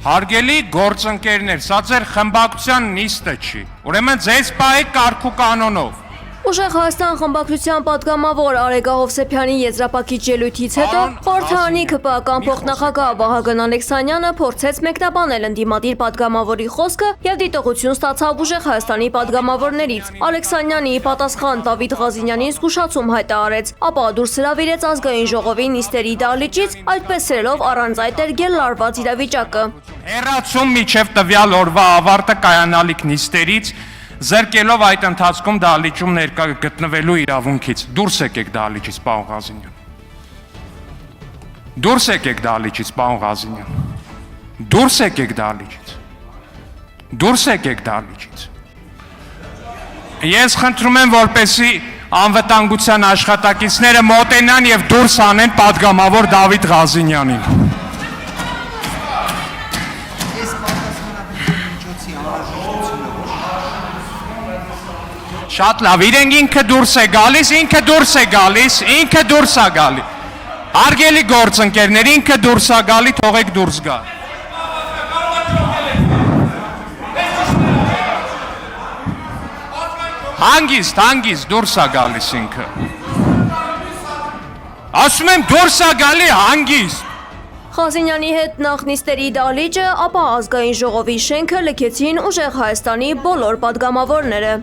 Հարգելի գործընկերներ, սա ձեր խմբակցության նիստը չի։ Ուրեմն ձեզ պահեք կարգ ու կանոնով։ Ուժեղ Հայաստան խմբակցության պատգամավոր Արեգա Հովսեփյանի եզրափակիչ ելույթից հետո խորհրդարանի ԿՊԱ-ական փոխնախագահ Վահագն Ալեքսանյանը փորձեց մեկնաբանել ընդդիմադիր պատգամավորի խոսքը եւ դիտողություն ստացավ Ուժեղ Հայաստանի պատգամավորներից։ Ալեքսանյանի պատասխան Դավիթ Ղազինյանին զգուշացում հայտարարեց, ապա դուրս հրավիրեց ազգային ժողովի նիստերի դահլիճից, այդպես սերելով առանց այտերգել լարված իրավիճակը։ Հեռացում միջև տվյալ օրվա ավարտը կայանալիք նիստերից Զրկելով այդ ընթացքում դահլիճում ներկա գտնվելու իրավունքից։ Դուրս եկեք դահլիճից, պարոն Ղազինյան։ Դուրս եկեք դահլիճից, պարոն Ղազինյան։ Դուրս եկեք դահլիճից։ Դուրս եկեք դահլիճից։ Ես խնդրում եմ, որպեսզի անվտանգության աշխատակիցները մոտենան եւ դուրս անեն պատգամավոր Դավիթ Ղազինյանին։ Շատ լավ, իրենք ինքը դուրս է գալիս, ինքը դուրս է գալիս, ինքը դուրս է գալի։ Հարգելի գործընկերներ, ինքը դուրս է գալի, թողեք դուրս գա։ Հանգիստ դուրս է գալիս ինքը։ Ասում եմ դուրս է գալի հանգիստ։ Ղազինյանի հետ նախ նիստերի դահլիճը, ապա ազգային ժողովի շենքը լքեցին Ուժեղ Հայաստանի բոլոր պատգամավորները։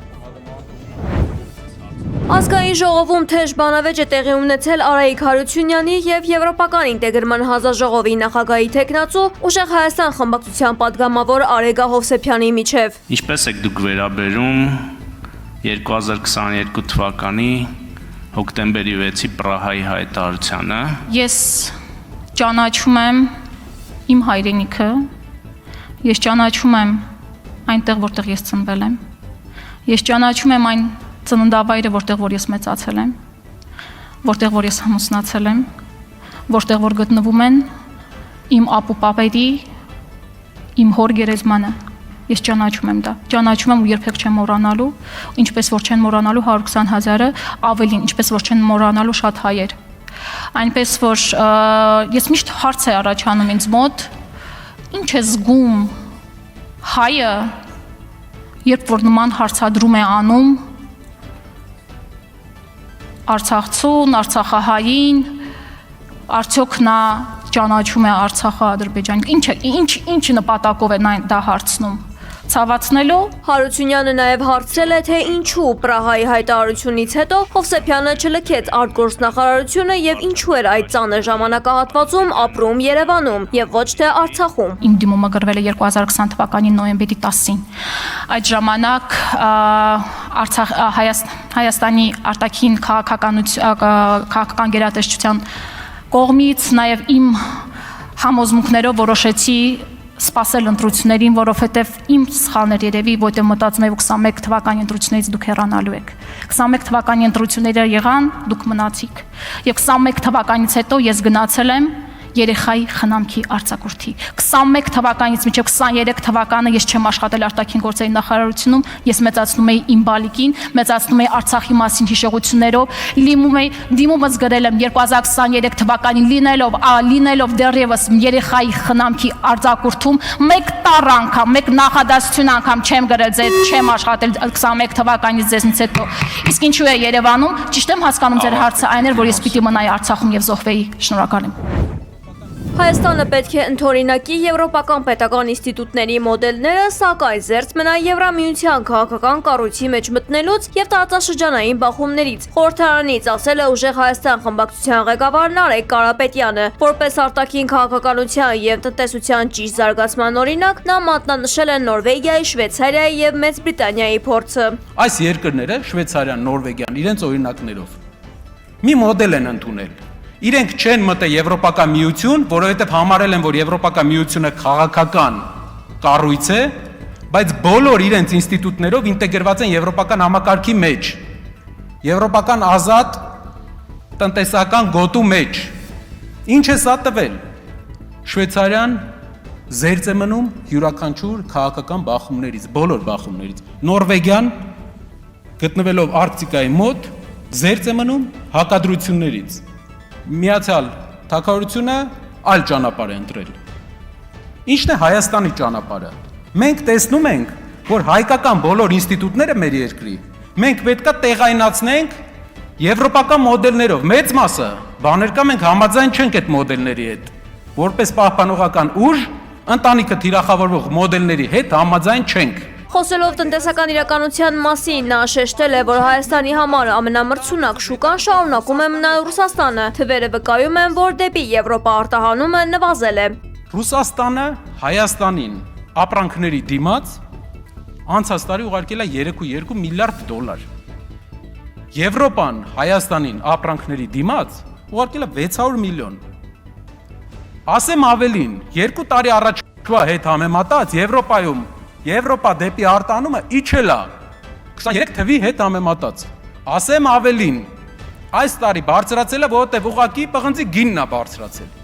Ազգային ժողովում թեժ բանավեճ է տեղի ունեցել Արայիկ Հարությունյանի եւ Եվրոպական ինտեգրման հանձնաժողովի նախագահի թեկնածու Ուժեղ Հայաստան խմբակցության պատգամավոր Արեգա Հովսեփյանի միջև։ Ինչպես եք դուք վերաբերում 2022 թվականի հոկտեմբերի 6-ի Պրահայի հայտարարությանը։ Ես ճանաչում եմ իմ հայրենիքը, ես ճանաչում եմ այնտեղ, որտեղ ես ծնվել եմ, ես ճանաչում եմ այն ծննդավայրը, որտեղ որ ես մեծացել եմ, որտեղ որ ես ամուսնացել եմ, որտեղ որ գտնվում են իմ ապուպապերի, իմ հոր գերեզմանը, ես ճանաչում եմ դա, ճանաչում եմ ու երբեք չեմ մոռանալու, ինչպես որ չեն մոռանալու 120,000-ը, ավելին, ինչպես որ չեն մոռանալու շատ հայեր, այնպես որ ես միշտ հարց է առաջանում ինձ մոտ, ինչ է զգում հայը, երբ որ նման հարցադրում է անում Արցախցուն, Արցախահային, արդյոք նա ճանաչում է Արցախը, Ադրբեջանը, ինչ նպատակով է դա հարցնում, ցավացնելու։ Հարությունյանը նաև հարցրել է, թե ինչու Պրահայի հայտարարությունից հետո Հովսեփյանը չլքեց արտգործնախարարությունը եւ ինչու էր այդ ծանր ժամանակահատվածում ապրում Երևանում եւ ոչ թե Արցախում։ Իմ դիմումը գրվել է 2020 թվականի նոյեմբերի 10-ին։ Այդ ժամանակ Հայաստանի արտաքին քաղաքական գերատեսչության կողմից նաև իմ համոզմունքներով որոշեցի սպասել ընտրություններին, որովհետև իմ սխալներ երևի, որտեղ մտածում եմ 21 թվականի ընտրություններից դուք հեռանալու եք։ 21 թվականի ընտրությունները եղան, դուք մնացիք։ Եվ 21 թվականից հետո ես գնացել եմ երեխայի խնամքի արձակուրդի։ 21 թվականից մինչև 23 թվականը ես չեմ աշխատել արտաքին գործերի նախարարությունում, ես մեծացնում էի իմ բալիկին, մեծացնում էի Արցախի մասին հիշողություններով, դիմումս գրել եմ 2023 թվականին լինելով դեռևս երեխայի խնամքի արձակուրդում, մեկ տառ անգամ, մեկ նախադասություն անգամ չեմ գրել ձեր, չեմ աշխատել 21 թվականից ձեզնից հետո։ Իսկ ինչու է Երևանում, ճիշտ եմ հասկանում ձեր հարցը այն էր, որ ես պիտի մնայի Արցախում եւ զոհվեի։ Շնորհակալ եմ։ Հայաստանը պետք է ընդօրինակի եվրոպական պետական ինստիտուտների մոդելները, սակայն զերծ մնա Եվրամիության քաղաքական կառույցի մեջ մտնելուց եւ տարածաշրջանային բախումներից։ Խորհրդարանից ասել է Ուժեղ Հայաստան խմբակցության ղեկավար Նարեկ Կարապետյանը, որպես արտաքին քաղաքականության եւ տնտեսության ճիշտ զարգացման օրինակ, նա մատնանշել է Նորվեգիայի, Շվեյցարիայի եւ Մեծ Բրիտանիայի փորձը։ Այս երկրները, Շվեյցարիան, Նորվեգիան, իրենց օրինակներով մի մոդել են ընդունել։ Իրենք չեն մտել Եվրոպական միություն, որովհետև համարել են, որ Եվրոպական միությունը քաղաքական կառույց է, բայց բոլոր իրենց ինստիտուտներով ինտեգրված են եվրոպական համակարգի մեջ, եվրոպական ազատ տնտեսական գոտու մեջ։ Ինչ է սա տվել։ Շվեյցարիան զերծ է մնում յուրաքանչյուր քաղաքական բախումներից, բոլոր բախումներից։ Նորվեգիան գտնվելով Արկտիկայի մոտ զերծ է մնում հակադրություններից։ Միացյալ Թագավորությունը այլ ճանապարհ է ընտրել։ Ինչն է Հայաստանի ճանապարհը։ Մենք տեսնում ենք, որ հայկական բոլոր ինստիտուտները մեր երկրի մենք պետքա տեղայնացնենք եվրոպական մոդելներով։ Մեծ մասը բաներ կա, մենք համաձայն չենք այդ մոդելների հետ։ Որպես պահպանողական ուժ, ընտանիքը թիրախավորող մոդելների հետ համաձայն չենք։ Խոսելով տնտեսական իրականության մասին, նա շեշտել է, որ Հայաստանի համար ամենամրցունակ շուկան շարունակում է մնալ Ռուսաստանը։ Թվերը վկայում են, որ դեպի Եվրոպա արտահանումը նվազել է։ Ռուսաստանը Հայաստանին ապրանքների դիմաց անցած տարի ուղարկել է 3.2 միլիարդ դոլար։ Եվրոպան Հայաստանին ապրանքների դիմաց ուղարկել է 600 միլիոն։ Ասեմ ավելին, 2 տարի առաջվա հետ համեմատած Եվրոպայում Եվրոպա դեպի արտանումը իջել է 23 թվի հետ համեմատած։ Ասեմ ավելին, այս տարի բարձրացել է, որովհետև ուղղակի պղնձի գինն է բարձրացել։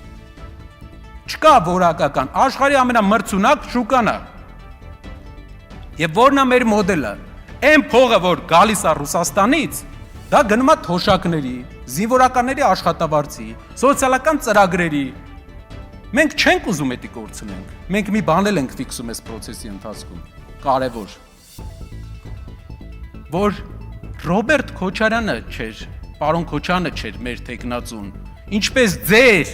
Չկա որակական, աշխարհի ամենամրցունակ շուկան է։ Եվ որն է մեր մոդելը։ Այն փողը, որ գալիս է Ռուսաստանից, դա գնում է թոշակների, զինվորականների աշխատավարձի, սոցիալական ծրագրերի։ Մենք չենք ուզում էդի կորցնենք։ Մենք մի բան էլ ենք ֆիքսում այս process-ի ընթացքում, կարևոր, որ Ռոբերտ Քոչարյանը չէր, պարոն Քոչարյանը չէր մեր տեխնացուն, ինչպես ձեր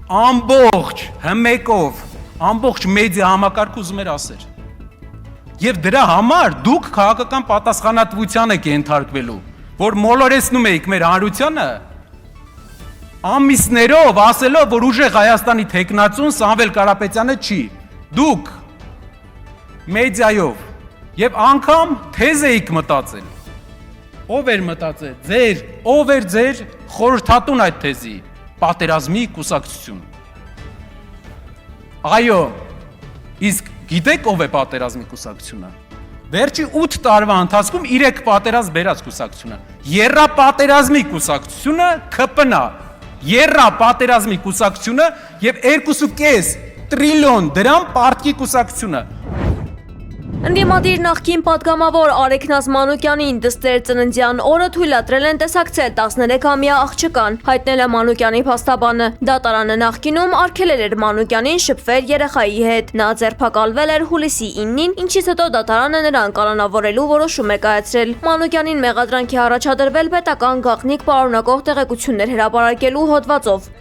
ամբողջ հմեկով, ամբողջ մեդիա համակարգ ուզում էր ասեր։ Եվ դրա համար դուք քաղաքական պատասխանատվության եք ենթարկվելու, որ մոլորեցնում եք մեր հանրությանը, ամիսներով ասելով, որ ուժեղ Հայաստանի տեխնացուն Սամվել Կարապետյանը չի, դուք մեդիայով եւ անգամ թեզ էիք մտածել, ով էր մտածել, ով էր ձեր խորհրդատուն այդ թեզի, պատերազմի կուսակցություն։ Այո, իսկ գիտեք ով է պատերազմի կուսակցությունը։ Վերջի 8 տարվա ընթացքում 3 պատերազմ բերած կուսակցությունը։ Եռապատերազմի կուսակցությունը ԿՊՆ-ը, եռապատերազմի կուսակցությունը եւ 2.5 տրիլիոն դրամ պարտքի կուսակցությունը։ Ընդդիմադիր նախկին պատգամավոր Արեգնազ Մանուկյանին դստեր ծննդյան օրը թույլատրել են տեսակցել 13-ամյա աղջկան, հայտնել է Մանուկյանի փաստաբանը։ Դատարանը նախկինում արգելել էր Մանուկյանին շփվել երեխայի հետ։ Նա ձերբակալվել էր հուլիսի 9-ին, ինչից հետո դատարանը նրան կալանավորելու որոշում է կայացրել։ Մանուկյանին մեղադրանքի առաջադրվել պետական գաղտնիք պարունակող տեղեկություններ հրապարակելու հոդվածով։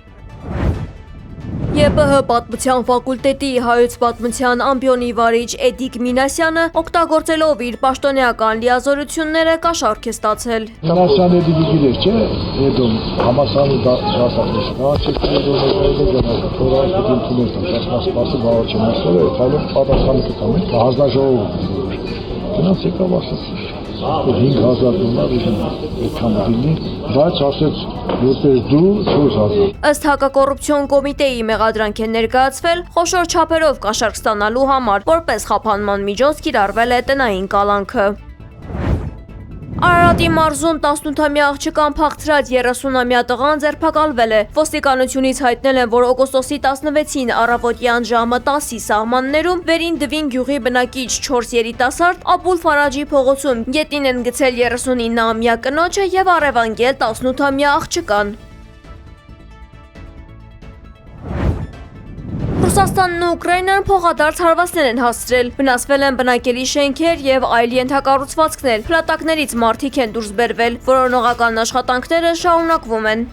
ԵՊՀ պատմության ֆակուլտետի հայոց պատմության ամբիոնի վարիչ Էդիկ Մինասյանը օգտագործելով իր պաշտոնեական լիազորությունները կաշառք է ստացել։ Մինասյանը դիգիրեր չէ, հետո համասարի դասախոս, չեցնելով փորած դիմություններ, ճաշնասպասը բավարար մասով է, այլոք պատասխանը կտամ, հանձնաժողով։ Դրանց եկավ ասած 5000 դոլար այդքան դինի, բայց ասեց որպես դու 4000։ Ըստ հակակոռուպցիոն կոմիտեի մեղադրանք է ներկայացվել խոշոր չափերով կաշառք ստանալու համար, որպես խափանման միջոց կիրառվել է տնային կալանքը։ Արարատի մարզում 18-ամյա աղջկան փախցրած 30-ամյա տղան ձերբակալվել է։ Ոստիկանությունից հայտնել են, որ օգոստոսի 16-ին առավոտյան ժամը 10-ի սահմաններում Վերին Դվին գյուղի բնակիչ 4 երիտասարդ Աբուլ Ֆարաջի փողոցում գետին են գցել 39-ամյա կնոջը եւ առևանգել 18-ամյա աղջկան։ Ռուսաստանն ու Ուկրաինան փոխադարձ հարվածներ են հասցրել, վնասվել են բնակելի շենքեր եւ այլ ենթակառուցվածքներ, փլատակներից մարդիկ են դուրս բերվել, որոնողական աշխատանքները շարունակվում են։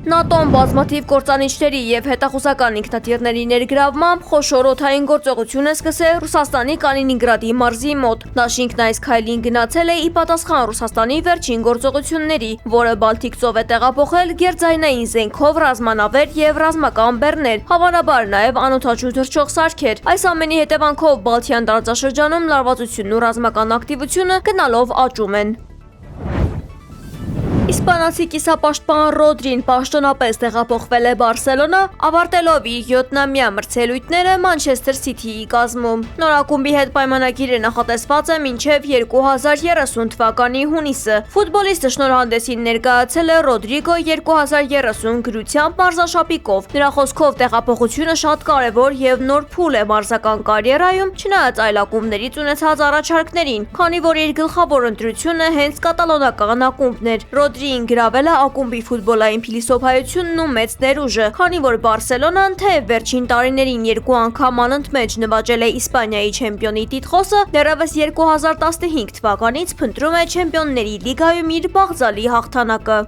ՆԱՏՕ-ն բազմաթիվ կործանիչների եւ հետախուզական ինքնաթիռների ներգրավմամբ խոշոր օդային գործողություն է սկսել Ռուսաստանի Կալինինգրադի մարզի մոտ։ Դաշինքն այս քայլին գնացել է ի պատասխան Ռուսաստանի վերջին գործողությունների, որը Բալթիկ ծով է տեղափոխել գերձայնային զենքով ռազմանավեր եւ ռազմական բեռներ, հավանաբար նաեւ անօդաչու թռչող սարքեր։ Այս ամենի հետևանքով Բալթյան տարածաշրջանում լարվածությունն ու ռազմական ակտիվությունը գնալով աճում են։ Իսպանացի կիսապաշտպան Ռոդրին պաշտոնապես տեղափոխվել է Բարսելոնա, ավարտելով իր 7-ամյա մրցելույթները Մանչեսթեր Սիթիի կազմում։ Նորակումբի հետ պայմանագիր է նախատեսված է մինչև 2030 թվականի հունիսը։ Ֆուտբոլիստը շնորհանդեսին ներկայացել է Ռոդրիգո 2030 գրությամբ մարզաշապիկով։ Նրա խոսքով տեղափոխությունը շատ կարևոր եւ նոր փուլ է մարզական կարիերայում, չնայած այլ ակումբներից ունեցած առաջարկներին, քանի որ իր գլխավոր ընտրությունը հենց կատալոնական ակումբն էր։ պատժին գրավել է ակումբի ֆուտբոլային փիլիսոփայությունն ու մեծ ներուժը, քանի որ Բարսելոնան թեև վերջին տարիներին 2 անգամ անընդմեջ նվաճել է Իսպանիայի չեմպիոնի տիտղոսը, դեռևս 2015 թվականից փնտրում է Չեմպիոնների լիգայում իր բաղձալի հաղթանակը։